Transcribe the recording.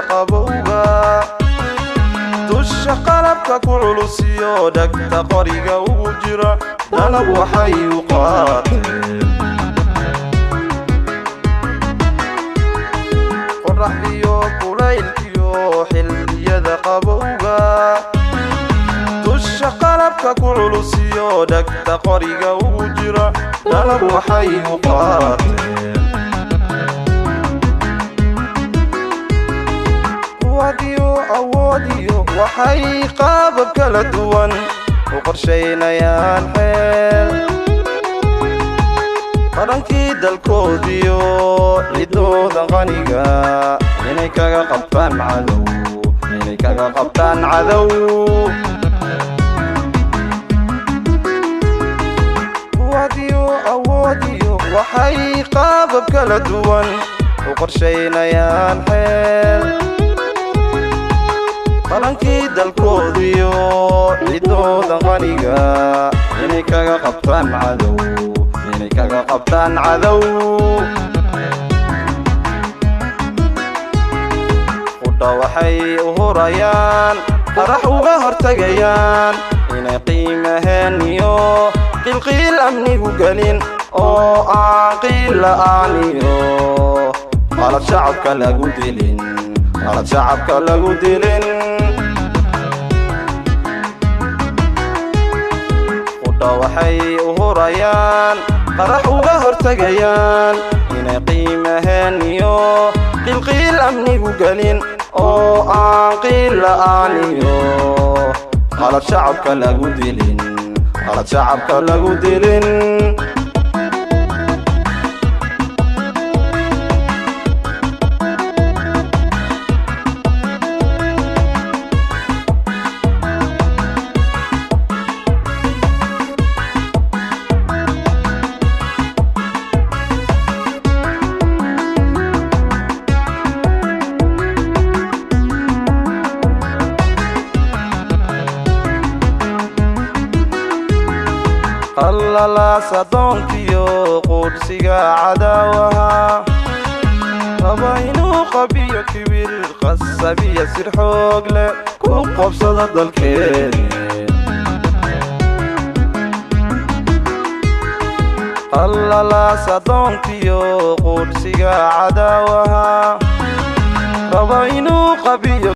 qabowga dusha qalabka ku culusiyo dhagta qoriga ugu jira dalab waxay u qaateen qorax iyo kulayl iyo xilliyada qabowga dusha qalabka ku culusiyo dhagta qoriga ugu jira dalab waxay u qaateen awoodiyo waxay qaabab kala duwan u qorshaynayaan xeel qarankii dalkoodiyo cidooda qaniga inay kaga qabtaan cadow awoodiyo waxay qaabab kala duwan u qorshaynayaan xeel qarankii dalkoodiyo cidooda qaniga inay kaga qabtaan cadow qudha waxay u hurayaan qarax uga hortagayaan inay qiimaheen iyo qilqiil amnigu gelin oo aan qiil la'aan iyo qalad shacabka lagu dilin waxay u hurayaan qarax uga hortagayaan inay qiimaheen iyo qilqiil amnigu gelin oo aan qiil la'aan iyo qalad shacabka lagu dilin allalaas adoonkiyo qudsiga cadaawaha raba inuu qabiyo kibir qasabiya sir xoog leh ku qobsada dalkeeni allalaas adoonkiyo qudsiga cadaawaha raba inuu qabiyo